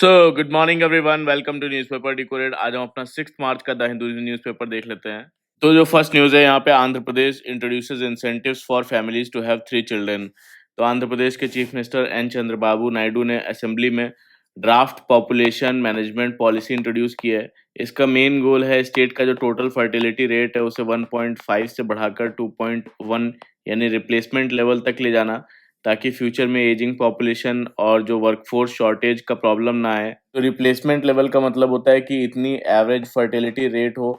So good morning everyone, welcome to newspaper decoded. आज हम अपना 6 मार्च का द हिंदू न्यूज़पेपर देख लेते हैं। तो जो फर्स्ट न्यूज़ है यहाँ पे, Andhra Pradesh introduces incentives for families to have 3 children. तो आंध्र प्रदेश के chief minister N Chandrababu Naidu ने असेंबली में draft population management policy introduce की है। इसका मेन गोल है स्टेट का जो टोटल फर्टिलिटी रेट है उसे 1.5 से बढ़ाकर 2.1 यानी रिप्लेसमेंट लेवल तक ले जाना, ताकि फ्यूचर में एजिंग पॉपुलेशन और जो वर्कफोर्स शॉर्टेज का प्रॉब्लम ना आए। तो रिप्लेसमेंट लेवल का मतलब होता है कि इतनी एवरेज फर्टिलिटी रेट हो,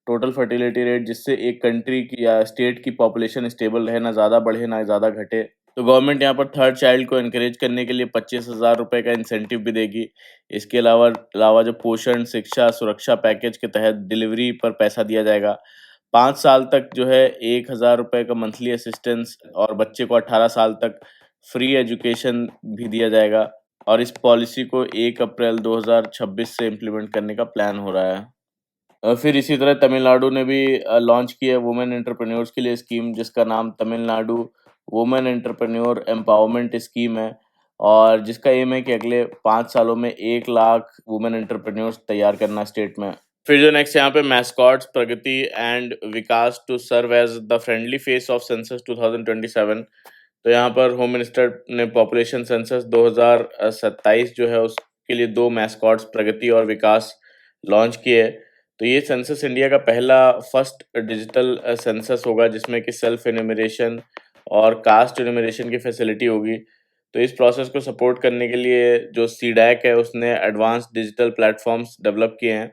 टोटल फर्टिलिटी रेट, जिससे एक कंट्री की या स्टेट की पॉपुलेशन स्टेबल रहे, ना ज़्यादा बढ़े ना ज़्यादा घटे। तो गवर्नमेंट यहाँ पर थर्ड चाइल्ड को एनकरेज करने के लिए 25,000 रुपये का इंसेंटिव भी देगी। इसके अलावा अलावा जो पोषण, शिक्षा, सुरक्षा पैकेज के तहत डिलीवरी पर पैसा दिया जाएगा। 5 साल तक जो है 1,000 रुपये का मंथली असिस्टेंस, और बच्चे को 18 साल तक फ्री एजुकेशन भी दिया जाएगा। और इस पॉलिसी को 1 अप्रैल 2026 से इम्प्लीमेंट करने का प्लान हो रहा है। फिर इसी तरह तमिलनाडु ने भी लॉन्च की है वुमेन एंटरप्रेन्योर्स के लिए स्कीम, जिसका नाम Tamil Nadu women entrepreneur empowerment scheme है, और जिसका एम है कि अगले 5 सालों में 1 लाख वुमेन एंटरप्रेन्योर्स तैयार करना स्टेट में। फिर जो नेक्स्ट यहाँ पे, mascots Pragati and Vikas to serve as the friendly face of census 2027। तो यहाँ पर होम मिनिस्टर ने पॉपुलेशन सेंसस 2027 जो है उसके लिए 2 मैस्कॉट्स प्रगति और विकास लॉन्च किए। तो ये सेंसस इंडिया का पहला फर्स्ट डिजिटल सेंसस होगा जिसमें कि सेल्फ एनुमरेशन और कास्ट एनुमरेशन की फैसिलिटी होगी। तो इस प्रोसेस को सपोर्ट करने के लिए जो सीडैक है उसने एडवांस डिजिटल प्लेटफॉर्म्स डेवलप किए हैं।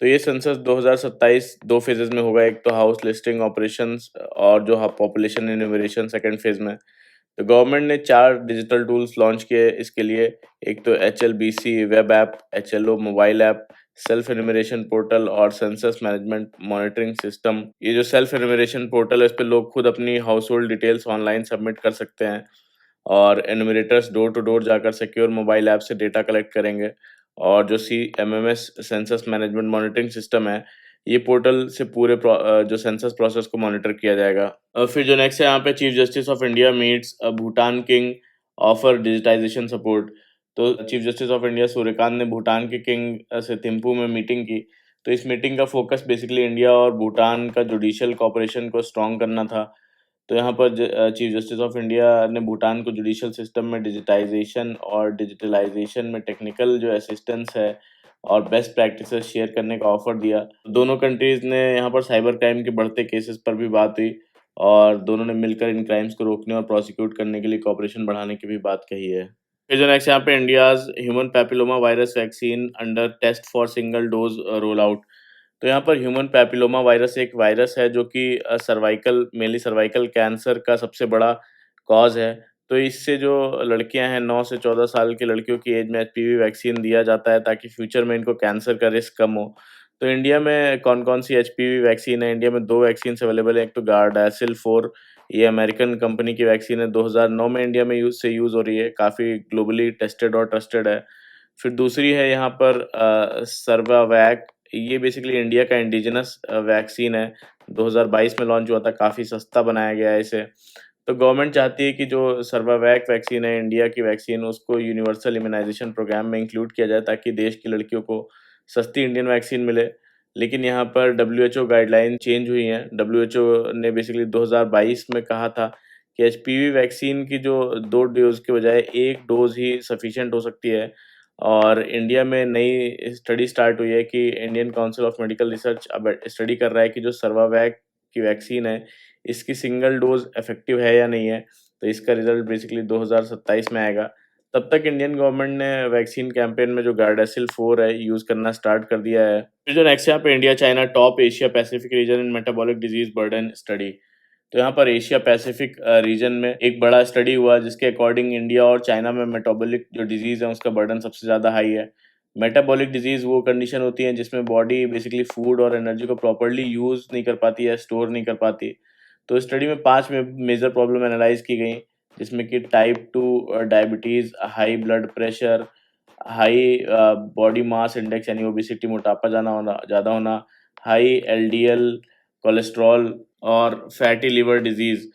तो ये सेंसस 2027 2 फेजेस में होगा, एक तो हाउस लिस्टिंग ऑपरेशंस और जो पॉपुलेशन एनुमरेशन सेकंड फेज में। तो गवर्नमेंट ने 4 डिजिटल टूल्स लॉन्च किए इसके लिए। एक तो H L B C web app, H L O mobile app, self enumeration portal और सेंसस मैनेजमेंट मॉनिटरिंग सिस्टम। ये जो सेल्फ एनुमरेशन पोर्टल है इस पे लोग खुद अपनी house hold details online submit कर सकते हैं, और एनुमरेटर्स डोर टू डोर जाकर सिक्योर मोबाइल ऐप से डेटा कलेक्ट करेंगे। और जो सीएमएमएस सेंसस मैनेजमेंट मॉनिटरिंग सिस्टम है, ये पोर्टल से पूरे जो सेंसस प्रोसेस को मॉनिटर किया जाएगा। फिर जो नेक्स्ट है यहाँ पे, chief justice of India meets Bhutan king, offer digitization support. तो chief justice of India Surya Kant ने भूटान के किंग से थिम्पू में मीटिंग की। तो इस मीटिंग का फोकस बेसिकली इंडिया और भूटान का जुडिशियल कॉपरेशन को स्ट्रॉन्ग करना था। तो यहाँ पर चीफ जस्टिस ऑफ इंडिया ने भूटान को जुडिशियल सिस्टम में डिजिटाइजेशन और डिजिटलाइजेशन में टेक्निकल जो असिस्टेंस है और बेस्ट प्रैक्टिसेस शेयर करने का ऑफर दिया। दोनों कंट्रीज ने यहाँ पर साइबर क्राइम के बढ़ते केसेस पर भी बात हुई, और दोनों ने मिलकर इन क्राइम्स को रोकने और प्रोसिक्यूट करने के लिए कॉपरेशन बढ़ाने की भी बात कही है। फिर जो नेक्स्ट यहाँ पे, India's human papilloma virus vaccine under test for single dose roll out. तो यहाँ पर ह्यूमन पैपिलोमा वायरस एक वायरस है जो कि सर्वाइकल मेनली सर्वाइकल कैंसर का सबसे बड़ा कॉज है। तो इससे जो लड़कियां हैं, 9 से 14 साल की लड़कियों की एज में एचपीवी वैक्सीन दिया जाता है ताकि फ्यूचर में इनको कैंसर का रिस्क कम हो। तो इंडिया में कौन कौन सी एचपीवी वैक्सीन है? इंडिया में 2 वैक्सीन अवेलेबल है। एक तो गार्डासिल 4, ये अमेरिकन कंपनी की वैक्सीन है, 2009 में इंडिया में यूज़ हो रही है, काफ़ी ग्लोबली टेस्टेड और ट्रस्टेड है। फिर दूसरी है यहाँ पर सर्वावैक, ये बेसिकली इंडिया का इंडिजिनस वैक्सीन है, 2022 में लॉन्च हुआ था, काफ़ी सस्ता बनाया गया है इसे। तो गवर्नमेंट चाहती है कि जो सर्वावैक वैक्सीन है, इंडिया की वैक्सीन, उसको यूनिवर्सल इम्यूनाइजेशन प्रोग्राम में इंक्लूड किया जाए ताकि देश की लड़कियों को सस्ती इंडियन वैक्सीन मिले। लेकिन यहाँ पर डब्ल्यूएचओ गाइडलाइन चेंज हुई हैं। डब्ल्यूएचओ ने बेसिकली 2022 में कहा था कि एचपीवी वैक्सीन की जो 2 डोज़ के बजाय 1 डोज़ ही सफिशिएंट हो सकती है। और इंडिया में नई स्टडी स्टार्ट हुई है कि Indian council of medical research अब स्टडी कर रहा है कि जो सर्वावैक की वैक्सीन है, इसकी सिंगल डोज इफेक्टिव है या नहीं है। तो इसका रिजल्ट बेसिकली 2027 में आएगा। तब तक इंडियन गवर्नमेंट ने वैक्सीन कैंपेन में जो गार्डासिल 4 है यूज़ करना स्टार्ट कर दिया है। फिर जो नेक्स्ट यहाँ पे, India China top Asia Pacific region in metabolic disease burden study. तो यहाँ पर एशिया पैसिफिक रीजन में एक बड़ा स्टडी हुआ जिसके अकॉर्डिंग इंडिया और चाइना में मेटाबॉलिक जो डिजीज़ है उसका बर्डन सबसे ज़्यादा हाई है। मेटाबॉलिक डिजीज़ वो कंडीशन होती है जिसमें बॉडी बेसिकली फूड और एनर्जी को प्रॉपर्ली यूज़ नहीं कर पाती है, स्टोर नहीं कर पाती। तो स्टडी में 5 मेजर प्रॉब्लम एनालाइज की गई, जिसमें कि type 2 diabetes, high blood pressure, high body mass index यानी ओबेसिटी, मोटापा ज़्यादा होना, हाई एलडीएल कोलेस्ट्रॉल और फैटी लिवर डिजीज़।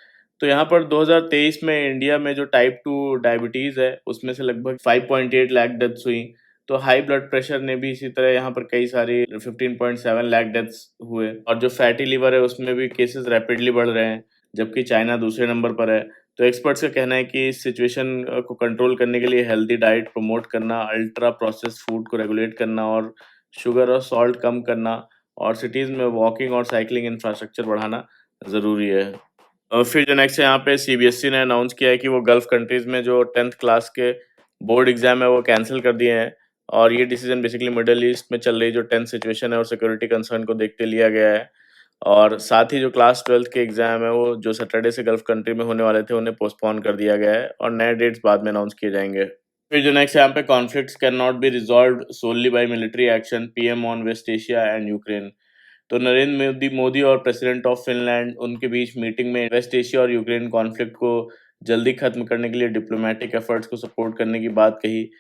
तो यहाँ पर 2023 में इंडिया में जो टाइप 2 डायबिटीज़ है उसमें से लगभग 5.8 लाख डेथ्स हुई। तो हाई ब्लड प्रेशर ने भी इसी तरह यहाँ पर कई सारी 15.7 लाख डेथ्स हुए, और जो फैटी लिवर है उसमें भी केसेस रैपिडली बढ़ रहे हैं, जबकि चाइना दूसरे नंबर पर है। तो एक्सपर्ट्स का कहना है कि इस सिचुएशन को कंट्रोल करने के लिए हेल्दी डाइट प्रमोट करना, अल्ट्रा प्रोसेस्ड फूड को रेगुलेट करना, और शुगर और सॉल्ट कम करना, और सिटीज में वॉकिंग और साइकिलिंग इंफ्रास्ट्रक्चर बढ़ाना ज़रूरी है। और फिर जो नेक्स्ट है, यहाँ पे सीबीएसई ने अनाउंस किया है कि वो गल्फ कंट्रीज में जो 10th क्लास के बोर्ड एग्जाम है वो कैंसिल कर दिए हैं, और ये डिसीजन बेसिकली मिडल ईस्ट में चल रही जो टेंस सिचुएशन है और सिक्योरिटी कंसर्न को देखते लिया गया है। और साथ ही जो क्लास 12th के एग्जाम है वो जो सैटरडे से गल्फ कंट्री में होने वाले थे उन्हें पोस्टपोन कर दिया गया है, और नए डेट्स बाद में अनाउंस किए जाएंगे। फिर जो नेक्स्ट यहाँ पे, conflicts can not be resolved solely by military action, PM on west Asia and Ukraine. तो नरेंद्र मोदी और प्रेसिडेंट ऑफ फिनलैंड उनके बीच मीटिंग में वेस्ट एशिया और यूक्रेन कॉन्फ्लिक्ट को जल्दी खत्म करने के लिए डिप्लोमेटिक एफर्ट्स को सपोर्ट करने की बात कही।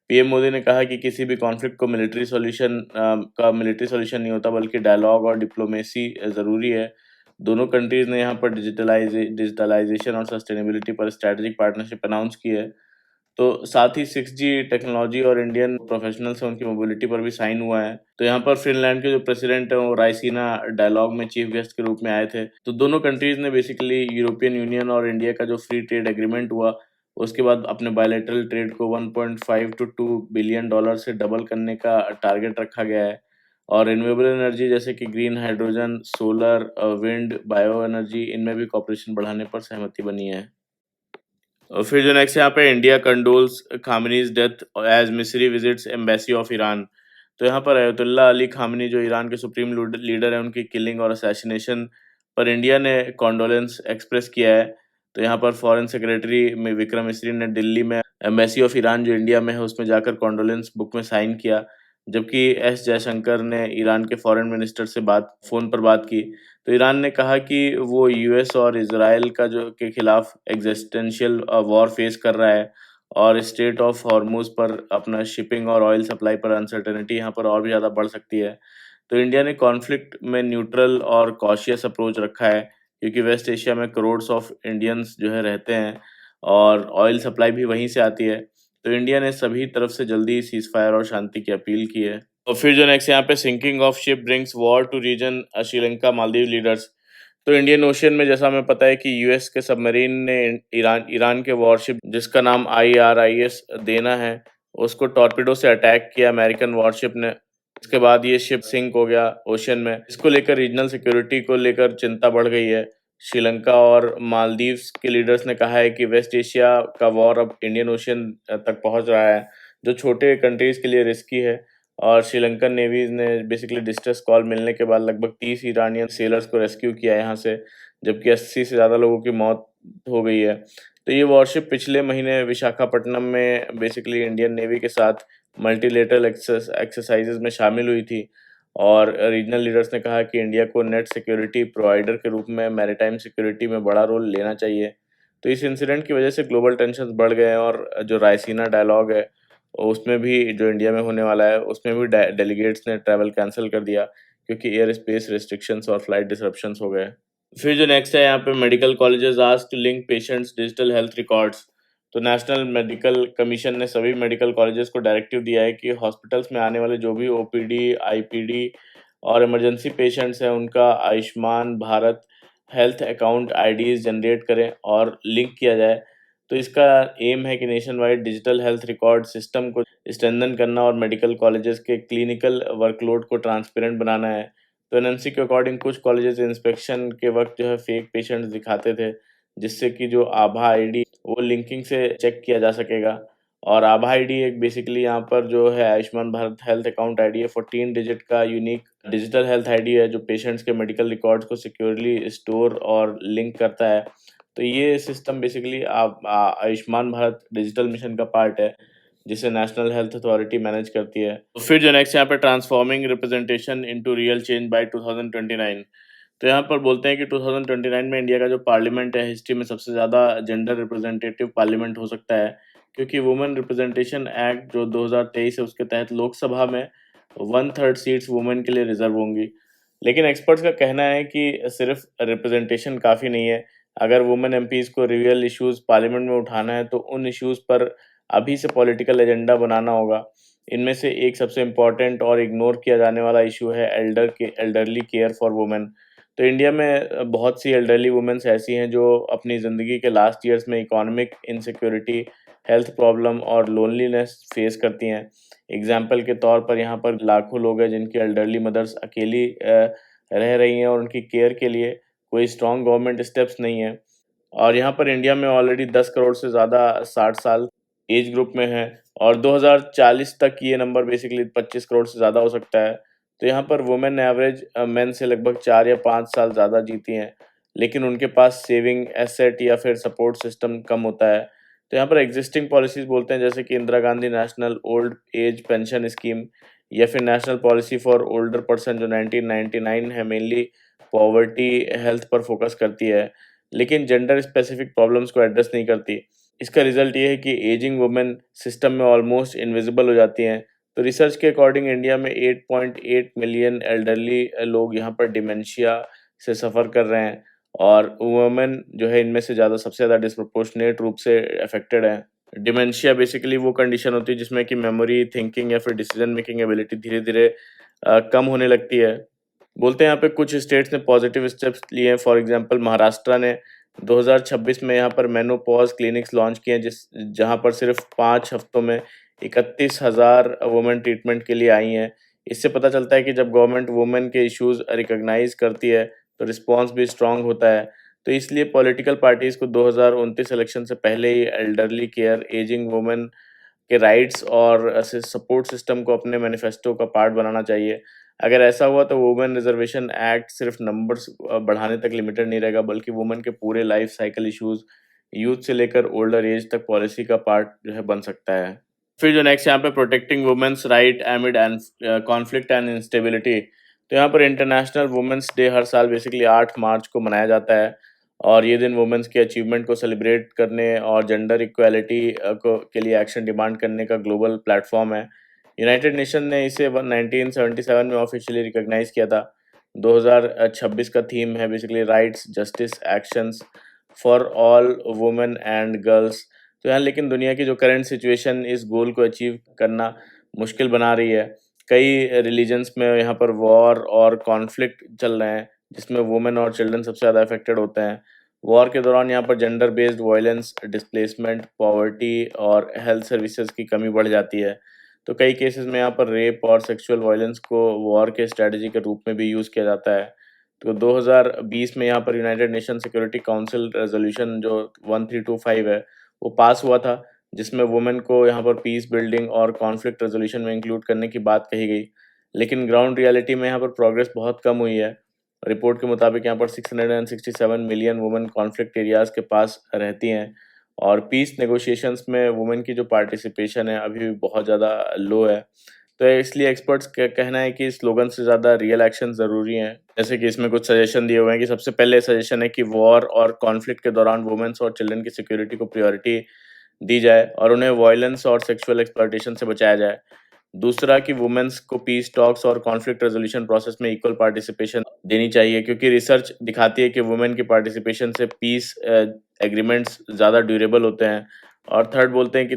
पीएम मोदी ने कहा कि किसी भी कॉन्फ्लिक्ट को मिलिट्री सॉल्यूशन नहीं होता, बल्कि डायलॉग और डिप्लोमेसी ज़रूरी है। दोनों कंट्रीज ने यहाँ पर डिजिटलाइजेशन और सस्टेनेबिलिटी पर स्ट्रेटेजिक पार्टनरशिप अनाउंस की है। तो साथ ही 6G टेक्नोलॉजी और इंडियन प्रोफेशनल्स हैं उनकी मोबिलिटी पर भी साइन हुआ है। तो यहाँ पर फिनलैंड के जो प्रेसिडेंट हैं वो रायसीना डायलॉग में चीफ गेस्ट के रूप में आए थे। तो दोनों कंट्रीज ने बेसिकली यूरोपियन यूनियन और इंडिया का जो फ्री ट्रेड एग्रीमेंट हुआ, उसके बाद अपने बायलैटरल ट्रेड को 1.5 टू 2 बिलियन डॉलर से डबल करने का टारगेट रखा गया है। और रिन्यूएबल एनर्जी जैसे कि green hydrogen, solar, wind, bio energy, इनमें भी कॉपरेशन बढ़ाने पर सहमति बनी है। और फिर जो नेक्स्ट यहाँ पे, इंडिया कंडोल्स खामनीज डेथ एज मिस्री विजिट्स एम्बेसी ऑफ ईरान। तो यहाँ पर अयतुल्ला अली खामनी जो ईरान के सुप्रीम लीडर है उनकी किलिंग और असैसिनेशन पर इंडिया ने कॉन्डोलेंस एक्सप्रेस किया है। तो यहाँ पर फॉरेन सेक्रेटरी में विक्रम मिस्री ने दिल्ली में एम्बेसी ऑफ ईरान जो इंडिया में है उसमें जाकर कॉन्डोलेंस बुक में साइन किया, जबकि एस जयशंकर ने ईरान के फॉरेन मिनिस्टर से फ़ोन पर बात की। तो ईरान ने कहा कि वो यूएस और इजराइल का जो के खिलाफ एग्जिस्टेंशियल वॉर फेस कर रहा है, और स्टेट ऑफ हॉर्मुज पर अपना शिपिंग और ऑयल सप्लाई पर अनसर्टेनिटी यहाँ पर और भी ज़्यादा बढ़ सकती है। तो इंडिया ने कॉन्फ्लिक्ट में न्यूट्रल और कॉशियस अप्रोच रखा है, क्योंकि वेस्ट एशिया में करोड्स ऑफ इंडियंस जो है रहते हैं, और ऑयल सप्लाई भी वहीं से आती है। तो इंडिया ने सभी तरफ से जल्दी सीज फायर और शांति की अपील की है। और फिर जो नेक्स्ट यहाँ पे, sinking of ship brings war to region, Sri Lanka Maldives leaders. तो इंडियन ओशियन में जैसा हमें पता है कि यूएस के सबमरीन ने ईरान ईरान के वॉरशिप जिसका नाम IRIS देना है उसको टॉर्पिडो से अटैक किया अमेरिकन वॉरशिप ने। इसके बाद ये शिप सिंक हो गया ओशियन में। इसको लेकर रीजनल सिक्योरिटी को लेकर चिंता बढ़ गई है। श्रीलंका और मालदीव्स के लीडर्स ने कहा है कि वेस्ट एशिया का वॉर अब इंडियन ओशियन तक पहुंच रहा है, जो छोटे कंट्रीज के लिए रिस्की है। और श्रीलंकन नेवीज ने बेसिकली डिस्ट्रेस कॉल मिलने के बाद लगभग 30 ईरानियन सेलर्स को रेस्क्यू किया यहाँ से, जबकि 80 से ज़्यादा लोगों की मौत हो गई है। तो ये वॉरशिप पिछले महीने विशाखापट्टनम में बेसिकली इंडियन नेवी के साथ मल्टीलेटरल एक्सरसाइजेज में शामिल हुई थी, और रीजनल लीडर्स ने कहा कि इंडिया को नेट सिक्योरिटी प्रोवाइडर के रूप में मैरीटाइम सिक्योरिटी में बड़ा रोल लेना चाहिए। तो इस इंसिडेंट की वजह से ग्लोबल टेंशन बढ़ गए हैं, और जो रायसीना डायलॉग है उसमें भी जो इंडिया में होने वाला है उसमें भी डेलीगेट्स ने ट्रैवल कैंसिल कर दिया, क्योंकि एयर स्पेस रिस्ट्रिक्शंस और फ्लाइट डिसरप्शंस हो गए। फिर जो नेक्स्ट है यहाँ पे, medical colleges asked to link patients digital health records. तो नेशनल मेडिकल कमीशन ने सभी मेडिकल कॉलेजेस को डायरेक्टिव दिया है कि हॉस्पिटल्स में आने वाले जो भी OPD, IPD और इमरजेंसी पेशेंट्स हैं उनका Ayushman Bharat health account IDs generate करें और लिंक किया जाए। तो इसका एम है कि nation wide digital health record system को स्ट्रेंथन करना और मेडिकल कॉलेजेस के क्लिनिकल वर्कलोड को ट्रांसपेरेंट बनाना है। तो एनएमसी के अकॉर्डिंग कुछ कॉलेजेस इंस्पेक्शन के वक्त जो है फेक पेशेंट्स दिखाते थे, जिससे कि जो आभा आईडी वो लिंकिंग से चेक किया जा सकेगा। और आभा आईडी एक बेसिकली यहाँ पर जो है Ayushman Bharat health account ID है, 14 डिजिट का यूनिक डिजिटल हेल्थ आईडी है जो पेशेंट्स के मेडिकल रिकॉर्ड्स को सिक्योरली स्टोर और लिंक करता है। तो ये सिस्टम बेसिकली आप आयुष्मान भारत डिजिटल मिशन का पार्ट है, जिसे नेशनल हेल्थ अथॉरिटी मैनेज करती है। तो फिर जो नेक्स्ट यहाँ पे, transforming representation into real change bye 2029। तो यहाँ पर बोलते हैं कि 2029 में इंडिया का जो पार्लियामेंट है हिस्ट्री में सबसे ज़्यादा जेंडर रिप्रेजेंटेटिव पार्लियामेंट हो सकता है, क्योंकि वुमेन रिप्रेजेंटेशन एक्ट जो 2023 है उसके तहत लोकसभा में 1/3 सीट्स वुमेन के लिए रिजर्व होंगी। लेकिन एक्सपर्ट्स का कहना है कि सिर्फ रिप्रेजेंटेशन काफ़ी नहीं है। अगर वुमेन एमपीज को रियल इश्यूज पार्लियामेंट में उठाना है तो उन इश्यूज पर अभी से पॉलिटिकल एजेंडा बनाना होगा। इनमें से एक सबसे इम्पोर्टेंट और इग्नोर किया जाने वाला इशू है एल्डरली केयर फॉर वुमेन। तो इंडिया में बहुत सी एल्डरली वुमेन्स ऐसी हैं जो अपनी ज़िंदगी के लास्ट ईयर्स में इकोनॉमिक इनसिक्योरिटी, हेल्थ प्रॉब्लम और लोनलीनेस फेस करती हैं। एग्जाम्पल के तौर पर यहाँ पर लाखों लोग हैं जिनकी एल्डरली मदर्स अकेली रह रही हैं और उनकी केयर के लिए कोई स्ट्रॉन्ग गवर्नमेंट स्टेप्स नहीं है। और यहाँ पर इंडिया में ऑलरेडी 10 करोड़ से ज़्यादा 60 साल एज ग्रुप में है और 2040 तक ये नंबर बेसिकली 25 करोड़ से ज़्यादा हो सकता है। तो यहाँ पर वुमेन एवरेज मेन से लगभग 4 या 5 साल ज़्यादा जीती हैं, लेकिन उनके पास सेविंग, एसेट या फिर सपोर्ट सिस्टम कम होता है। तो यहाँ पर एग्जिस्टिंग पॉलिसीज़ बोलते हैं जैसे कि Indira Gandhi national old age pension scheme या फिर national policy for older person जो 1999 है, मेनली पॉवर्टी हेल्थ पर फोकस करती है, लेकिन जेंडर स्पेसिफिक प्रॉब्लम्स को एड्रेस नहीं करती। इसका रिजल्ट ये है कि एजिंग वुमेन सिस्टम में ऑलमोस्ट इनविजिबल हो जाती हैं। तो रिसर्च के अकॉर्डिंग इंडिया में 8.8 मिलियन एल्डरली लोग यहाँ पर डिमेंशिया से सफ़र कर रहे हैं और वुमेन जो है इनमें से सबसे ज़्यादा डिस्प्रपोर्शनेट रूप से अफेक्टेड है। डिमेंशिया बेसिकली वो कंडीशन होती है जिसमें कि मेमोरी, थिंकिंग या फिर डिसीजन मेकिंग एबिलिटी धीरे-धीरे कम होने लगती है। बोलते हैं यहाँ पे कुछ स्टेट्स ने पॉजिटिव स्टेप्स लिए हैं। फॉर एग्जांपल महाराष्ट्र ने 2026 में यहाँ पर मेनोपॉज क्लिनिक्स लॉन्च किए हैं जहाँ पर सिर्फ 5 हफ्तों में 31,000 वुमेन ट्रीटमेंट के लिए आई हैं। इससे पता चलता है कि जब गवर्नमेंट वुमेन के इश्यूज रिकॉग्नाइज करती है तो रिस्पॉन्स भी स्ट्रांग होता है। तो इसलिए पॉलिटिकल पार्टीज को 2029 इलेक्शन से पहले ही एल्डरली केयर, एजिंग वुमेन के राइट्स और सपोर्ट सिस्टम को अपने मैनिफेस्टो का पार्ट बनाना चाहिए। अगर ऐसा हुआ तो वुमेन रिजर्वेशन एक्ट सिर्फ नंबर्स बढ़ाने तक लिमिटेड नहीं रहेगा, बल्कि वुमेन के पूरे लाइफ साइकिल इश्यूज, यूथ से लेकर ओल्डर एज तक पॉलिसी का पार्ट जो है बन सकता है। फिर जो नेक्स्ट यहाँ पे protecting women's right amid and conflict and instability. तो यहाँ पर इंटरनेशनल वुमेन्स डे हर साल बेसिकली 8 मार्च को मनाया जाता है और ये दिन वुमेन्स के अचीवमेंट को सेलिब्रेट करने और जेंडर इक्वालिटी को के लिए एक्शन डिमांड करने का ग्लोबल प्लेटफॉर्म है। यूनाइटेड नेशन ने इसे 1977 में ऑफिशियली रिकॉग्नाइज किया था। 2026 का थीम है basically rights, justice, actions for all women and girls. तो यहाँ लेकिन दुनिया की जो करंट सिचुएशन इस गोल को अचीव करना मुश्किल बना रही है। कई रिलीजन्स में यहाँ पर वॉर और कॉन्फ्लिक्ट चल रहे हैं जिसमें वुमेन और चिल्ड्रन सबसे ज़्यादा अफेक्टेड होते हैं। वॉर के दौरान यहाँ पर gender based violence, displacement, poverty और हेल्थ सर्विसेज की कमी बढ़ जाती है। तो कई केसेस में यहाँ पर रेप और सेक्सुअल वायलेंस को वॉर के स्ट्रेटजी के रूप में भी यूज़ किया जाता है। तो 2020 में यहाँ पर United nation security council resolution जो 1325 है वो पास हुआ था, जिसमें वुमेन को यहाँ पर पीस बिल्डिंग और कॉन्फ्लिक्ट रेजोल्यूशन में इंक्लूड करने की बात कही गई। लेकिन ग्राउंड रियलिटी में यहाँ पर प्रोग्रेस बहुत कम हुई है। रिपोर्ट के मुताबिक यहाँ पर 667 मिलियन वुमेन कॉन्फ्लिक्ट एरियाज के पास रहती हैं और पीस नेगोशिएशंस में वुमेन की जो पार्टिसिपेशन है अभी भी बहुत ज़्यादा लो है। तो इसलिए एक्सपर्ट्स का कहना है कि स्लोगन से ज़्यादा रियल एक्शन ज़रूरी हैं। जैसे कि इसमें कुछ सजेशन दिए हुए हैं कि सबसे पहले सजेशन है कि वॉर और कॉन्फ्लिक्ट के दौरान वुमेन्स और चिल्ड्रन की सिक्योरिटी को प्रायोरिटी दी जाए और उन्हें वायलेंस और सेक्सुअल एक्सप्लॉयटेशन से बचाया जाए। दूसरा कि वुमेन्स को पीस टॉक्स और कॉन्फ्लिक्ट रेज़ोल्यूशन प्रोसेस में इक्वल पार्टिसिपेशन देनी चाहिए, क्योंकि रिसर्च दिखाती है कि वुमेन की पार्टिसिपेशन से पीस एग्रीमेंट्स ज़्यादा ड्यूरेबल होते हैं। और थर्ड बोलते हैं कि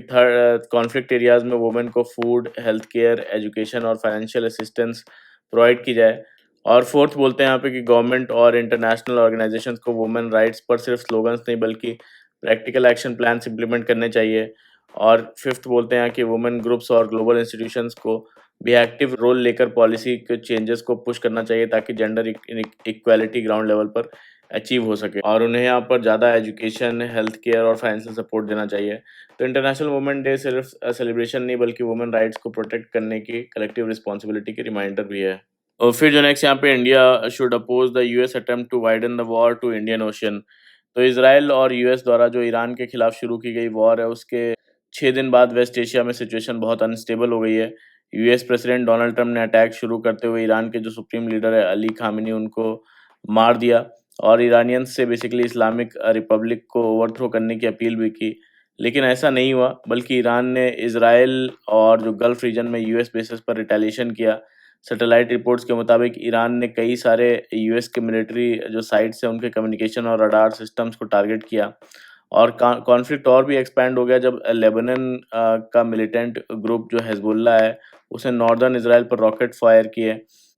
कॉन्फ्लिक्ट एरियाज़ में वुमेन को फूड, हेल्थ केयर, एजुकेशन और फाइनेंशियल असिस्टेंस प्रोवाइड की जाए। और फोर्थ बोलते हैं यहाँ पे कि गवर्नमेंट और इंटरनेशनल ऑर्गेनाइजेशंस को वुमेन राइट्स पर सिर्फ स्लोगन्स नहीं बल्कि प्रैक्टिकल एक्शन प्लान्स इम्प्लीमेंट करने चाहिए। और फिफ्थ बोलते हैं कि वुमेन ग्रुप्स और ग्लोबल इंस्टीट्यूशंस को भी एक्टिव रोल लेकर पॉलिसी के चेंजेस को पुश करना चाहिए ताकि जेंडर इक्वालिटी ग्राउंड लेवल पर अचीव हो सके और उन्हें यहाँ पर ज़्यादा एजुकेशन, हेल्थ केयर और फाइनेंशियल सपोर्ट देना चाहिए। तो इंटरनेशनल वुमेन डे सिर्फ सेलिब्रेशन नहीं बल्कि वुमेन राइट्स को प्रोटेक्ट करने की कलेक्टिव रिस्पॉन्सिबिलिटी की रिमाइंडर भी है। और फिर जो नेक्स्ट यहाँ पे India should oppose the US attempt to widen the war to Indian ocean. तो इसराइल और यूएस द्वारा जो ईरान के खिलाफ शुरू की गई वॉर है उसके 6 दिन बाद वेस्ट एशिया में सिचुएशन बहुत अनस्टेबल हो गई है। यूएस प्रेसिडेंट डोनाल्ड ट्रम्प ने अटैक शुरू करते हुए ईरान के जो सुप्रीम लीडर है अली खामेनी उनको मार दिया और ईरानियंस से बेसिकली इस्लामिक रिपब्लिक को ओवरथ्रो करने की अपील भी की। लेकिन ऐसा नहीं हुआ, बल्कि ईरान ने इजराइल और जो गल्फ रीजन में यूएस बेसिस पर रिटेलिएशन किया। सैटेलाइट रिपोर्ट्स के मुताबिक ईरान ने कई सारे यूएस के मिलिट्री जो साइट्स हैं उनके कम्युनिकेशन और रडार सिस्टम्स को टारगेट किया और कॉन्फ्लिक्ट और भी एक्सपैंड हो गया जब लेबनान का मिलिटेंट ग्रुप जो हिजबुल्लाह है, उसने नॉर्दर्न इज़राइल पर रॉकेट फायर किए।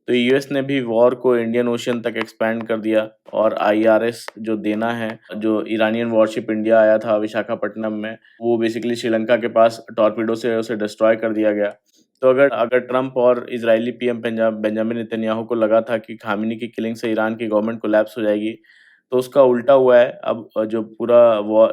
तो यूएस ने भी वॉर को इंडियन ओशन तक एक्सपैंड कर दिया और आईआरएस जो देना है, जो ईरानियन वॉरशिप इंडिया आया था विशाखापट्टनम में, वो बेसिकली श्रीलंका के पास टॉर्पीडो से उसे डिस्ट्रॉय कर दिया गया। तो अगर अगर ट्रंप और इजरायली पीएम बेंजामिन नेतन्याहू को लगा था कि खामेनी की किलिंग से ईरान की गवर्नमेंट कोलैप्स हो जाएगी, तो उसका उल्टा हुआ है। अब जो पूरा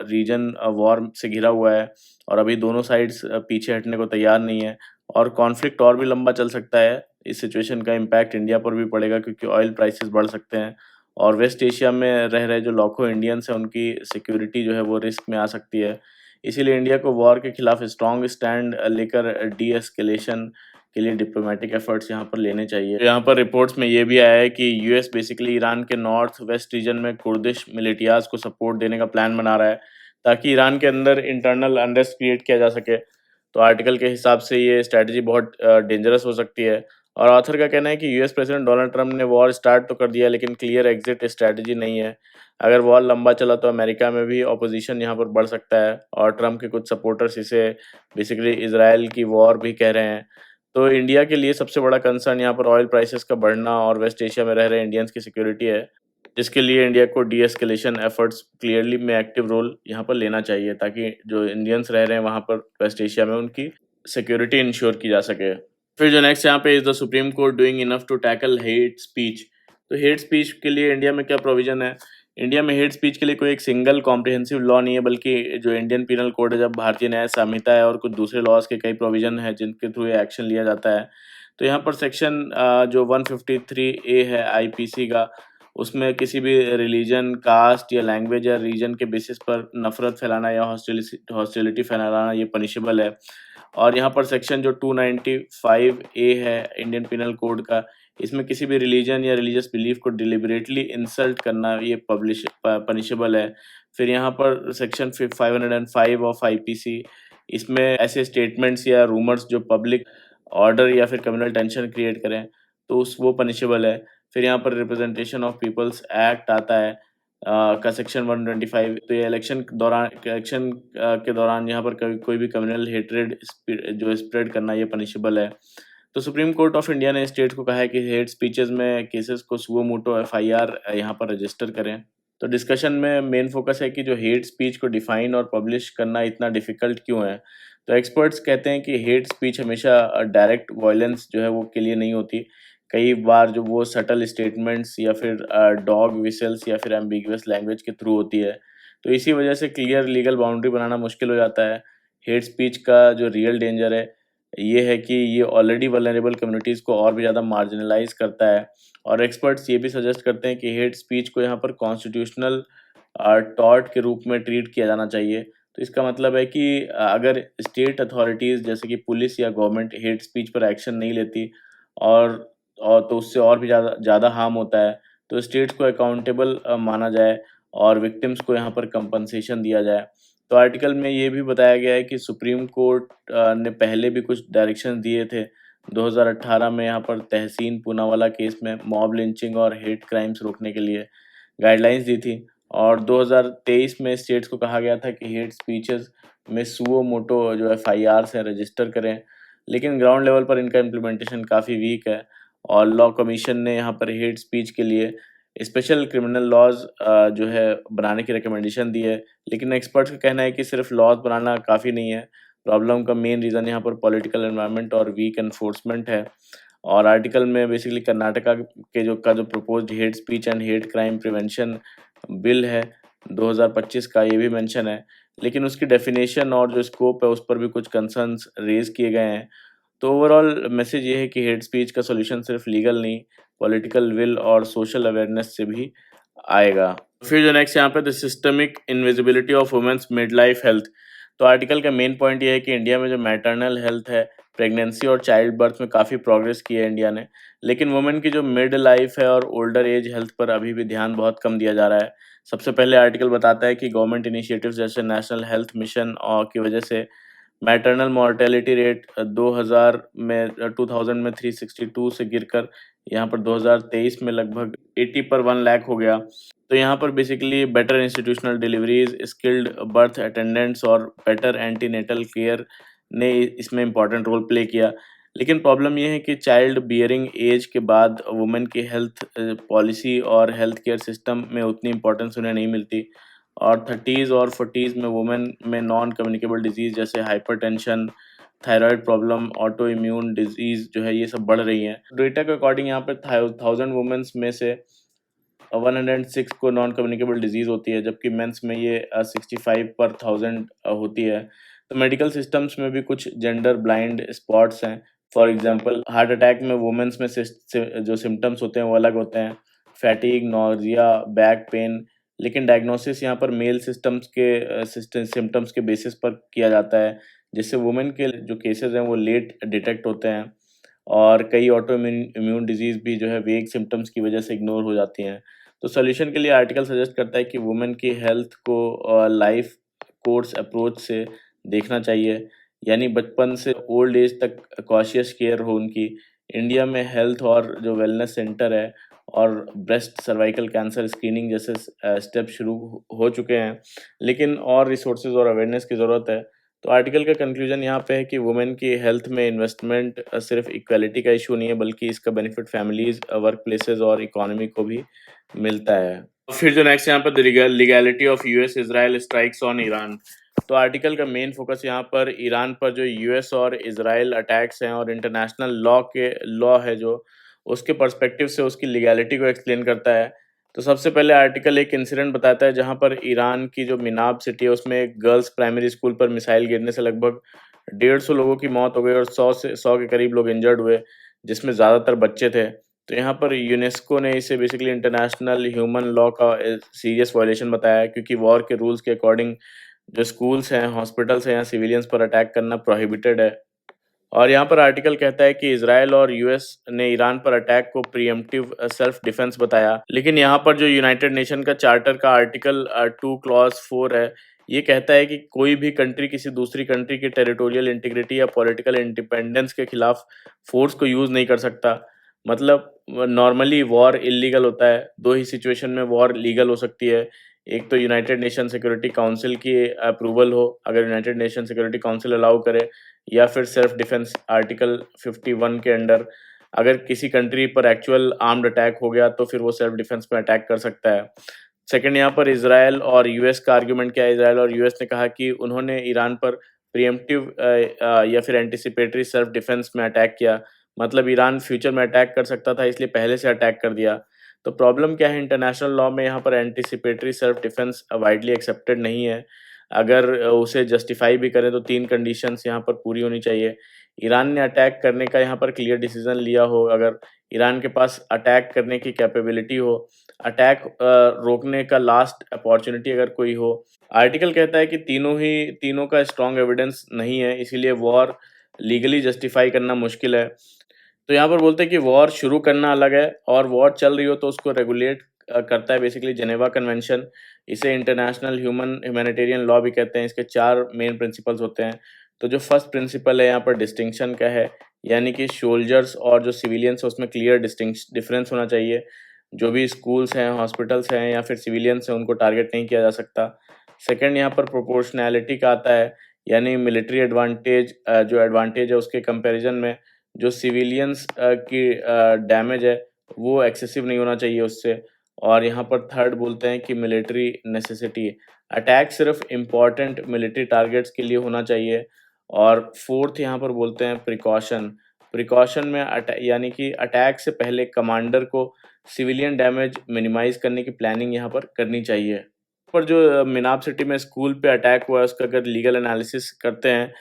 रीजन वॉर से घिरा हुआ है और अभी दोनों साइड्स पीछे हटने को तैयार नहीं है और कॉन्फ्लिक्ट और भी लंबा चल सकता है। इस सिचुएशन का इम्पैक्ट इंडिया पर भी पड़ेगा क्योंकि ऑयल प्राइसेस बढ़ सकते हैं और वेस्ट एशिया में रह रहे जो लाखों इंडियंस हैं उनकी सिक्योरिटी जो है वो रिस्क में आ सकती है। इसीलिए इंडिया को वॉर के खिलाफ स्ट्रॉन्ग स्टैंड लेकर डी एस्केलेशन के लिए डिप्लोमेटिक एफर्ट्स यहाँ पर लेने चाहिए। यहाँ पर रिपोर्ट्स में ये भी आया है कि यूएस बेसिकली ईरान के नॉर्थ वेस्ट रीजन में कुर्दिश मिलिटियाज को सपोर्ट देने का प्लान बना रहा है ताकि ईरान के अंदर इंटरनल अनरेस्ट क्रिएट किया जा सके। तो आर्टिकल के हिसाब से ये स्ट्रैटेजी बहुत डेंजरस हो सकती है और ऑथर का कहना है कि यूएस प्रेसिडेंट डोनाल्ड ट्रंप ने वॉर स्टार्ट तो कर दिया लेकिन क्लियर एग्जिट स्ट्रैटेजी नहीं है। अगर वॉर लंबा चला तो अमेरिका में भी ऑपोजिशन यहाँ पर बढ़ सकता है और ट्रंप के कुछ सपोर्टर्स इसे बेसिकली इसराइल की वॉर भी कह रहे हैं। तो इंडिया के लिए सबसे बड़ा कंसर्न यहाँ पर ऑयल प्राइसेस का बढ़ना और वेस्ट एशिया में रह रहे इंडियंस की सिक्योरिटी है, जिसके लिए इंडिया को डी एस्केलेशन एफर्ट्स क्लियरली में एक्टिव रोल यहाँ पर लेना चाहिए ताकि जो इंडियंस रह रहे हैं वहाँ पर वेस्ट एशिया में उनकी सिक्योरिटी इंश्योर की जा सके। फिर जो नेक्स्ट यहाँ पे is the supreme court doing enough to tackle hate speech. तो हेट स्पीच के लिए इंडिया में क्या प्रोविजन है? इंडिया में हेट स्पीच के लिए कोई एक सिंगल कॉम्प्रिहेंसिव लॉ नहीं है, बल्कि जो इंडियन पीनल कोड है, जब भारतीय न्याय संहिता है और कुछ दूसरे लॉज के कई प्रोविजन है जिनके थ्रू ये एक्शन लिया जाता है। तो यहाँ पर सेक्शन जो 153A है आईपीसी का, उसमें किसी भी रिलीजन, कास्ट या लैंग्वेज या रीजन के बेसिस पर नफरत फैलाना या हॉस्टिलिटी फैलाना ये पनिशेबल है। और यहाँ पर सेक्शन जो 295A है इंडियन पिनल कोड का, इसमें किसी भी रिलीजन या रिलीजियस बिलीफ को डिलिबरेटली इंसल्ट करना ये पनिशेबल है। फिर यहाँ पर सेक्शन 505 ऑफ आईपीसी, इसमें ऐसे स्टेटमेंट्स या रूमर्स जो पब्लिक ऑर्डर या फिर कम्युनल टेंशन क्रिएट करें तो उस वो पनिशेबल है। फिर यहाँ पर रिप्रेजेंटेशन ऑफ पीपल्स एक्ट आता है का सेक्शन 125। तो ये इलेक्शन के दौरान यहाँ पर कोई भी कम्युनल हेट्रेड जो स्प्रेड करना ये पनिशेबल है। तो सुप्रीम कोर्ट ऑफ इंडिया ने स्टेट को कहा है कि हेट स्पीचेस में केसेस को सुओ मोटो एफआईआर यहाँ पर रजिस्टर करें। तो डिस्कशन में मेन फोकस है कि जो हेट स्पीच को डिफाइन और पब्लिश करना इतना डिफिकल्ट क्यों है। तो एक्सपर्ट्स कहते हैं कि हेट स्पीच हमेशा डायरेक्ट वायलेंस जो है वो के लिए नहीं होती। कई बार जो वो सटल स्टेटमेंट्स या फिर डॉग विसल्स या फिर एम्बिगुअस लैंग्वेज के थ्रू होती है। तो इसी वजह से क्लियर लीगल बाउंड्री बनाना मुश्किल हो जाता है। हेट स्पीच का जो रियल डेंजर है ये है कि ये ऑलरेडी वल्नरेबल कम्युनिटीज़ को और भी ज़्यादा मार्जिनलाइज करता है और एक्सपर्ट्स ये भी सजेस्ट करते हैं कि हेट स्पीच को यहाँ पर कॉन्स्टिट्यूशनल टॉर्ट के रूप में ट्रीट किया जाना चाहिए। तो इसका मतलब है कि अगर स्टेट अथॉरिटीज़ जैसे कि पुलिस या गवर्नमेंट हेट स्पीच पर एक्शन नहीं लेती और तो उससे और भी ज़्यादा ज़्यादा हार्म होता है, तो स्टेट्स को अकाउंटेबल माना जाए और विक्टिम्स को यहाँ पर कंपनसेशन दिया जाए। तो आर्टिकल में ये भी बताया गया है कि सुप्रीम कोर्ट ने पहले भी कुछ डायरेक्शन दिए थे। 2018 में यहाँ पर तहसीन पूनावाला केस में मॉब लिंचिंग और हेट क्राइम्स रोकने के लिए गाइडलाइंस दी थी और 2023 में स्टेट्स को कहा गया था कि हेट स्पीचेस में सुओ मोटो जो एफआईआर्स हैं रजिस्टर करें, लेकिन ग्राउंड लेवल पर इनका इम्प्लीमेंटेशन काफ़ी वीक है और लॉ कमीशन ने यहाँ पर हेट स्पीच के लिए स्पेशल क्रिमिनल लॉज जो है बनाने की रिकमेंडेशन दी है। लेकिन एक्सपर्ट्स का कहना है कि सिर्फ लॉज बनाना काफ़ी नहीं है। प्रॉब्लम का मेन रीज़न यहाँ पर पॉलिटिकल एनवायरनमेंट और वीक एनफोर्समेंट है। और आर्टिकल में बेसिकली कर्नाटका के जो proposed hate speech and hate crime prevention bill है 2025 का, ये भी मेंशन है, लेकिन उसकी डेफिनेशन और जो स्कोप है उस पर भी कुछ कंसर्न्स रेज किए गए हैं। तो ओवरऑल मैसेज ये है कि हेट स्पीच का सॉल्यूशन सिर्फ लीगल नहीं, पॉलिटिकल विल और सोशल अवेयरनेस से भी आएगा। फिर जो नेक्स्ट यहाँ पे the systemic invisibility of women's mid life health. तो आर्टिकल का मेन पॉइंट ये है कि इंडिया में जो मैटरनल हेल्थ है, प्रेगनेंसी और चाइल्ड बर्थ में काफ़ी प्रोग्रेस की है इंडिया ने, लेकिन वुमेन की जो मिड लाइफ है और ओल्डर एज हेल्थ पर अभी भी ध्यान बहुत कम दिया जा रहा है। सबसे पहले आर्टिकल बताता है कि गवर्नमेंट इनिशिएटिव्स जैसे नेशनल हेल्थ मिशन और की वजह से मैटरनल मॉर्टेलिटी रेट 2000 में 362 से गिरकर यहाँ पर 2023 में लगभग 80 पर 1 लाख हो गया। तो यहाँ पर basically better institutional deliveries, skilled birth attendants और बेटर एंटीनेटल केयर ने इसमें इम्पोर्टेंट रोल प्ले किया। लेकिन प्रॉब्लम ये है कि चाइल्ड बियरिंग एज के बाद वुमेन की हेल्थ पॉलिसी और हेल्थ केयर सिस्टम में उतनी इम्पोर्टेंस उन्हें नहीं मिलती, और 30s और 40s में वुमेन में नॉन कम्युनिकेबल डिजीज़ जैसे hypertension, thyroid problem, auto immune disease जो है ये सब बढ़ रही हैं। डेटा के अकॉर्डिंग यहाँ पे 1000 वुमेन्स में से 106 को नॉन कम्युनिकेबल डिजीज़ होती है, जबकि मेंस में ये 65 पर 1000 होती है। तो मेडिकल सिस्टम्स में भी कुछ जेंडर ब्लाइंड स्पॉट्स हैं। फॉर एग्जांपल हार्ट अटैक में वुमेन्स में जो सिम्टम्स होते हैं वो अलग होते हैं, फैटीग, नॉजिया, बैक पेन। लेकिन डायग्नोसिस यहाँ पर मेल सिम्टम्स के बेसिस पर किया जाता है, जिससे वुमेन के जो केसेस हैं वो लेट डिटेक्ट होते हैं, और कई ऑटो इम्यून डिजीज़ भी जो है वेग सिम्टम्स की वजह से इग्नोर हो जाती हैं। तो सॉल्यूशन के लिए आर्टिकल सजेस्ट करता है कि वुमेन की हेल्थ को लाइफ कोर्स अप्रोच से देखना चाहिए, यानी बचपन से ओल्ड एज तक कॉशियस केयर हो उनकी। इंडिया में हेल्थ और जो वेलनेस सेंटर है और ब्रेस्ट सर्वाइकल कैंसर स्क्रीनिंग जैसे स्टेप शुरू हो चुके हैं, लेकिन और रिसोर्सेज और अवेयरनेस की ज़रूरत है। तो आर्टिकल का कंक्लूजन यहाँ पे है कि वुमेन की हेल्थ में इन्वेस्टमेंट सिर्फ इक्वालिटी का इशू नहीं है, बल्कि इसका बेनिफिट फैमिलीज, वर्क प्लेसेस और इकोनॉमी को भी मिलता है। फिर जो नेक्स्ट यहाँ पर legality of US Israel strikes on Iran. तो आर्टिकल का मेन फोकस यहाँ पर ईरान पर जो यूएस और इजराइल अटैक्स हैं और इंटरनेशनल लॉ है जो उसके पर्सपेक्टिव से उसकी लीगैलिटी को एक्सप्लेन करता है। तो सबसे पहले आर्टिकल एक इंसिडेंट बताता है जहाँ पर ईरान की जो मिनाब सिटी है उसमें एक गर्ल्स प्राइमरी स्कूल पर मिसाइल गिरने से लगभग 150 लोगों की मौत हो गई और 100 के करीब लोग इंजर्ड हुए, जिसमें ज़्यादातर बच्चे थे। तो यहाँ पर यूनेस्को ने इसे बेसिकली इंटरनेशनल ह्यूमन लॉ का सीरियस वायलेशन बताया, क्योंकि वॉर के रूल्स के अकॉर्डिंग जो स्कूल्स हैं, हॉस्पिटल्स हैं या सिविलियंस पर अटैक करना प्रोहिबिटेड है। और यहाँ पर आर्टिकल कहता है कि इजराइल और यूएस ने ईरान पर अटैक को प्रीएम्प्टिव सेल्फ डिफेंस बताया। लेकिन यहाँ पर जो यूनाइटेड नेशन का चार्टर का आर्टिकल 2 क्लॉज 4 है, ये कहता है कि कोई भी कंट्री किसी दूसरी कंट्री की टेरिटोरियल इंटीग्रिटी या पॉलिटिकल इंडिपेंडेंस के खिलाफ फोर्स को यूज़ नहीं कर सकता। मतलब नॉर्मली वॉर इल्लीगल होता है, दो ही सिचुएशन में वॉर लीगल हो सकती है। एक तो यूनाइटेड नेशन सिक्योरिटी काउंसिल की अप्रूवल हो, अगर United nation security council allow करे, या फिर सेल्फ डिफेंस आर्टिकल 51 के अंडर अगर किसी कंट्री पर एक्चुअल आर्म्ड अटैक हो गया तो फिर वो सेल्फ डिफेंस में अटैक कर सकता है। सेकंड, यहाँ पर इजराइल और यूएस का आर्गुमेंट क्या है। इजराइल और यूएस ने कहा कि उन्होंने ईरान पर प्रीएम्प्टिव या फिर एंटिसिपेटरी सेल्फ डिफेंस में अटैक किया, मतलब ईरान फ्यूचर में अटैक कर सकता था इसलिए पहले से अटैक कर दिया। तो प्रॉब्लम क्या है, इंटरनेशनल लॉ में यहाँ पर anticipatory self defence widely accepted नहीं है। अगर उसे जस्टिफाई भी करें तो 3 कंडीशंस यहाँ पर पूरी होनी चाहिए। ईरान ने अटैक करने का यहाँ पर क्लियर डिसीजन लिया हो, अगर ईरान के पास अटैक करने की कैपेबिलिटी हो, अटैक रोकने का लास्ट अपॉर्चुनिटी अगर कोई हो। आर्टिकल कहता है कि तीनों का स्ट्रॉन्ग एविडेंस नहीं है, इसीलिए वॉर लीगली जस्टिफाई करना मुश्किल है। तो यहाँ पर बोलते हैं कि वॉर शुरू करना अलग है और वॉर चल रही हो तो उसको रेगुलेट करता है बेसिकली जेनेवा कन्वेंशन। इसे इंटरनेशनल ह्यूमैनिटेरियन लॉ भी कहते हैं। इसके 4 मेन प्रिंसिपल्स होते हैं। तो जो फर्स्ट प्रिंसिपल है यहाँ पर डिस्टिंक्शन का है, यानी कि सोल्जर्स और जो सिविलियंस है उसमें क्लियर डिफरेंस होना चाहिए। जो भी स्कूल्स हैं, हॉस्पिटल्स हैं या फिर सिविलियंस हैं उनको टारगेट नहीं किया जा सकता। सेकंड, यहाँ पर प्रोपोर्शनैलिटी का आता है, यानी मिलिट्री एडवांटेज जो एडवांटेज है उसके कंपैरिजन में जो सिविलियंस की डैमेज है वो एक्सेसिव नहीं होना चाहिए उससे। और यहाँ पर थर्ड बोलते हैं कि मिलिट्री नेसेसिटी, अटैक सिर्फ इम्पोर्टेंट मिलिट्री टारगेट्स के लिए होना चाहिए। और फोर्थ यहाँ पर बोलते हैं प्रिकॉशन, प्रिकॉशन में यानी कि अटैक से पहले कमांडर को सिविलियन डैमेज मिनिमाइज करने की प्लानिंग यहाँ पर करनी चाहिए। पर जो मिनाब सिटी में स्कूल पे अटैक हुआ है उसका अगर लीगल एनालिसिस करते हैं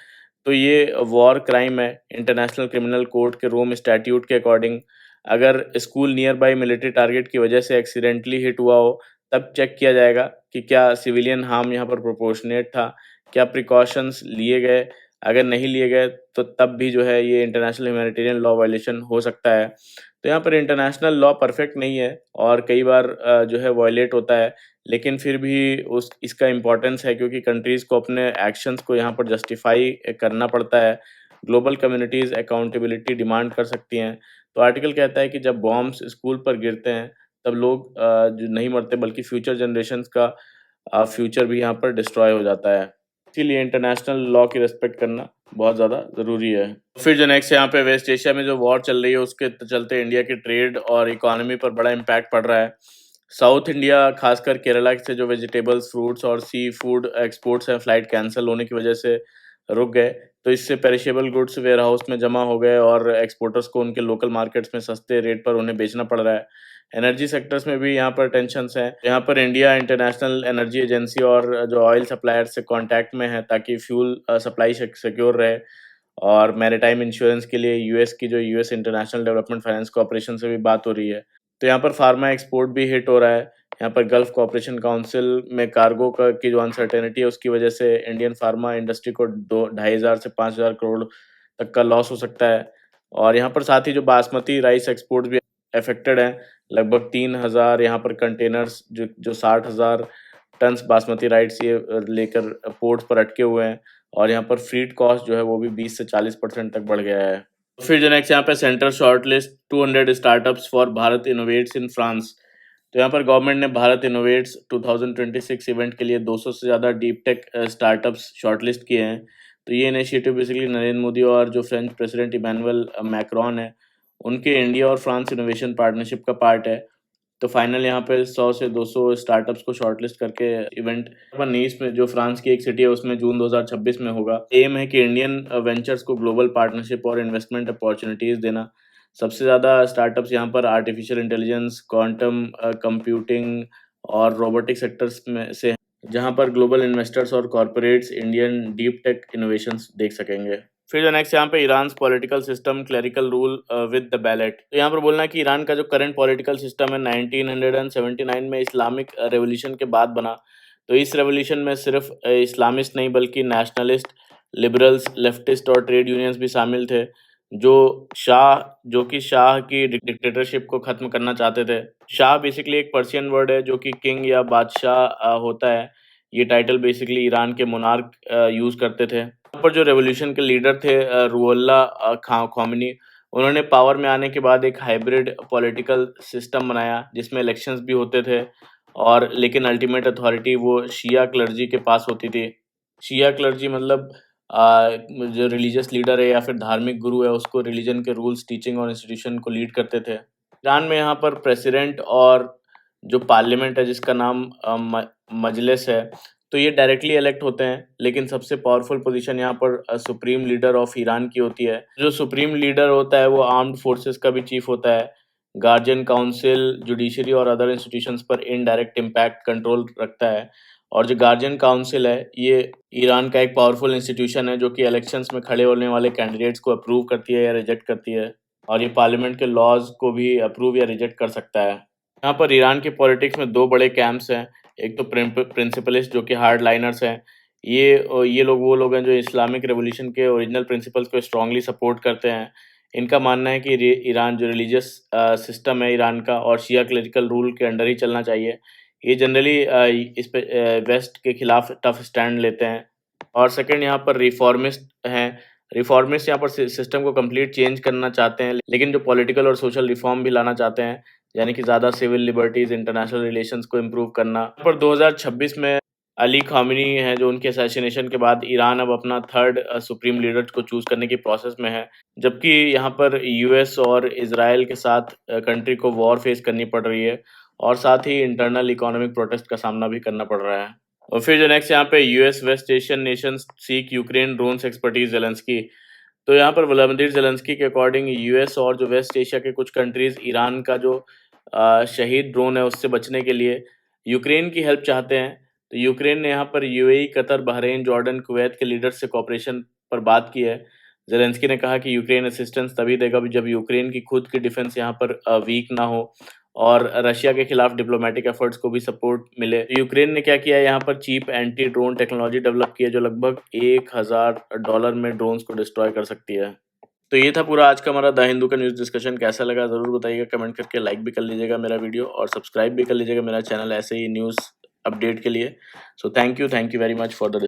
तो ये वॉर क्राइम है इंटरनेशनल क्रिमिनल कोर्ट के रोम स्टैट्यूट के अकॉर्डिंग। अगर school near by military target की वजह से एक्सीडेंटली हिट हुआ हो तब चेक किया जाएगा कि क्या सिविलियन हार्म यहाँ पर प्रोपोर्शनेट था, क्या प्रिकॉशंस लिए गए। अगर नहीं लिए गए तो तब भी जो है ये इंटरनेशनल ह्यूमैनिटेरियन लॉ वायलेशन हो सकता है। तो यहाँ पर इंटरनेशनल लॉ परफेक्ट नहीं है और कई बार जो है वायलेट होता है, लेकिन फिर भी उस इसका इम्पोर्टेंस है क्योंकि कंट्रीज़ को अपने एक्शंस को यहाँ पर जस्टिफाई करना पड़ता है। ग्लोबल कम्युनिटीज़ अकाउंटेबिलिटी डिमांड कर सकती हैं। तो आर्टिकल कहता है कि जब बॉम्ब्स स्कूल पर गिरते हैं तब लोग जो नहीं मरते बल्कि फ्यूचर जनरेशंस का फ्यूचर भी यहाँ पर डिस्ट्रॉय हो जाता है। इसीलिए इंटरनेशनल लॉ की रिस्पेक्ट करना बहुत ज़्यादा ज़रूरी है। फिर जो नेक्स्ट यहाँ पे वेस्ट एशिया में जो वॉर चल रही है उसके चलते इंडिया की ट्रेड और इकोनॉमी पर बड़ा इम्पैक्ट पड़ रहा है। साउथ इंडिया खासकर केरला से जो वेजिटेबल्स, फ्रूट्स और सी फूड एक्सपोर्ट्स हैं फ्लाइट कैंसिल होने की वजह से रुक गए। तो इससे पेरिशेबल गुड्स वेयर हाउस में जमा हो गए और एक्सपोर्टर्स को उनके लोकल मार्केट्स में सस्ते रेट पर उन्हें बेचना पड़ रहा है। एनर्जी सेक्टर्स में भी यहाँ पर टेंशन्स हैं। यहाँ पर इंडिया इंटरनेशनल एनर्जी एजेंसी और जो ऑयल सप्लायर्स से कॉन्टैक्ट में है ताकि फ्यूल सप्लाई सिक्योर रहे। और मैरिटाइम इंश्योरेंस के लिए यूएस की जो US international development finance corporation से भी बात हो रही है। तो यहाँ पर फार्मा एक्सपोर्ट भी हिट हो रहा है। यहाँ पर गल्फ कॉर्पोरेशन काउंसिल में कार्गो का की जो अनसर्टेनिटी है उसकी वजह से इंडियन फार्मा इंडस्ट्री को 2,500 से 5,000 करोड़ तक का लॉस हो सकता है। और यहाँ पर साथ ही जो बासमती राइस एक्सपोर्ट भी अफेक्टेड है। लगभग 3,000 यहाँ पर कंटेनर्स जो 60,000 टन्स बासमती राइस ये लेकर पोर्ट्स पर अटके हुए हैं। और यहाँ पर फ्रीट कॉस्ट जो है वो भी 20 से 40% तक बढ़ गया है। फिर जो नेक्स्ट यहाँ पे centre shortlist 200 startups for Bharat innovates in France. तो यहाँ पर गवर्नमेंट ने भारत इनोवेट्स 2026 इवेंट के लिए 200 से ज़्यादा डीप टेक स्टार्टअप्स शॉर्टलिस्ट किए हैं। तो ये इनिशिएटिव बेसिकली नरेंद्र मोदी और जो फ्रेंच प्रेसिडेंट इमैनुअल मैक्रोन है उनके इंडिया और फ्रांस इनोवेशन पार्टनरशिप का पार्ट है। तो फाइनल यहाँ पे 100 से 200 स्टार्टअप्स को शॉर्टलिस्ट करके इवेंट नीस में जो फ्रांस की एक सिटी है उसमें जून 2026 में होगा। एम है कि इंडियन वेंचर्स को ग्लोबल पार्टनरशिप और इन्वेस्टमेंट अपॉर्चुनिटीज देना। सबसे ज़्यादा स्टार्टअप्स यहाँ पर आर्टिफिशियल इंटेलिजेंस, क्वांटम कंप्यूटिंग और रोबोटिक सेक्टर्स में से हैं, जहाँ पर ग्लोबल इन्वेस्टर्स और corporates Indian deep tech innovations देख सकेंगे। फिर जो नेक्स्ट यहाँ पे Iran political system clerical rule with the ballot. तो यहाँ पर बोलना है कि ईरान का जो करंट पॉलिटिकल सिस्टम है 1979 में इस्लामिक रेवोल्यूशन के बाद बना। तो इस रेवोल्यूशन में सिर्फ इस्लामिस्ट नहीं बल्कि नेशनलिस्ट, लिबरल्स, लेफ्टिस्ट और ट्रेड यूनियंस भी शामिल थे जो कि शाह की डिक्टेटरशिप को खत्म करना चाहते थे। शाह बेसिकली एक पर्शियन वर्ड है जो कि किंग या बादशाह होता है। ये टाइटल बेसिकली ईरान के मोनार्क यूज करते थे। यहाँ पर जो रेवोल्यूशन के लीडर थे रुहोल्लाह खोमेनी, उन्होंने पावर में आने के बाद एक हाइब्रिड पॉलिटिकल सिस्टम बनाया जिसमें इलेक्शंस भी होते थे और लेकिन अल्टीमेट अथॉरिटी वो शिया क्लर्जी के पास होती थी। शिया क्लर्जी मतलब जो रिलीजियस लीडर है या फिर धार्मिक गुरु है उसको रिलीजन के रूल्स, टीचिंग और इंस्टीट्यूशन को लीड करते थे। ईरान में यहाँ पर प्रेसिडेंट और जो पार्लियामेंट है जिसका नाम मजलिस है, तो ये डायरेक्टली इलेक्ट होते हैं लेकिन सबसे पावरफुल पोजीशन यहाँ पर सुप्रीम लीडर ऑफ ईरान की होती है। जो सुप्रीम लीडर होता है वो आर्म्ड फोर्सेस का भी चीफ होता है। गार्जियन काउंसिल, जुडिशरी और अदर इंस्टीट्यूशंस पर इनडायरेक्ट इम्पैक्ट कंट्रोल रखता है। और जो गार्जियन काउंसिल है ये ईरान का एक पावरफुल इंस्टीट्यूशन है जो कि इलेक्शंस में खड़े होने वाले कैंडिडेट्स को अप्रूव करती है या रिजेक्ट करती है। और ये पार्लियामेंट के लॉज को भी अप्रूव या रिजेक्ट कर सकता है। यहाँ पर ईरान की पॉलिटिक्स में दो बड़े कैंप्स हैं। एक तो प्रिंसिपलिस्ट जो कि हार्ड लाइनर्स हैं। ये लोग वो लोग हैं जो इस्लामिक रेवोल्यूशन के ओरिजिनल प्रिंसिपल्स को स्ट्रांगली सपोर्ट करते हैं। इनका मानना है कि ईरान जो रिलीजियस सिस्टम है ईरान का और शिया क्लरिकल रूल के अंडर ही चलना चाहिए। ये जनरली इस पे वेस्ट के खिलाफ टफ स्टैंड लेते हैं। और सेकंड यहाँ पर रिफॉर्मिस्ट हैं। रिफॉर्मिस्ट यहाँ पर सिस्टम को कंप्लीट चेंज करना चाहते हैं लेकिन जो पॉलिटिकल और सोशल रिफॉर्म भी लाना चाहते हैं, यानी कि ज़्यादा सिविल लिबर्टीज, इंटरनेशनल रिलेशंस को इम्प्रूव करना। पर 2026 में अली खामेनी है जो उनके असैसिनेशन के बाद ईरान अब अपना थर्ड सुप्रीम लीडर को चूज करने की प्रोसेस में है। जबकि यहाँ पर यूएस और इजराइल के साथ कंट्री को वॉर फेस करनी पड़ रही है और साथ ही इंटरनल इकोनॉमिक प्रोटेस्ट का सामना भी करना पड़ रहा है। और फिर जो नेक्स्ट यहाँ पे US west Asian nations seek Ukraine drones expertise Zelensky. तो यहाँ पर व्लादिमीर ज़ेलेंस्की के अकॉर्डिंग यूएस और जो वेस्ट एशिया के कुछ कंट्रीज ईरान का जो शहीद ड्रोन है उससे बचने के लिए यूक्रेन की हेल्प चाहते हैं। तो यूक्रेन ने यहाँ पर UAE, Qatar, Bahrain, Jordan, Kuwait के लीडर से कॉपरेशन पर बात की है। ज़ेलेंस्की ने कहा कि यूक्रेन असिस्टेंस तभी देगा जब यूक्रेन की खुद की डिफेंस यहाँ पर वीक ना हो और रशिया के खिलाफ डिप्लोमेटिक एफर्ट्स को भी सपोर्ट मिले। यूक्रेन ने क्या किया है, यहाँ पर cheap anti drone technology develop की है जो लगभग $1,000 में ड्रोन्स को डिस्ट्रॉय कर सकती है। तो ये था पूरा आज का हमारा द हिंदू का न्यूज़ डिस्कशन। कैसा लगा ज़रूर बताइएगा कमेंट करके, लाइक भी कर लीजिएगा मेरा वीडियो और सब्सक्राइब भी कर लीजिएगा मेरा चैनल ऐसे ही न्यूज़ अपडेट के लिए। So thank you very much for the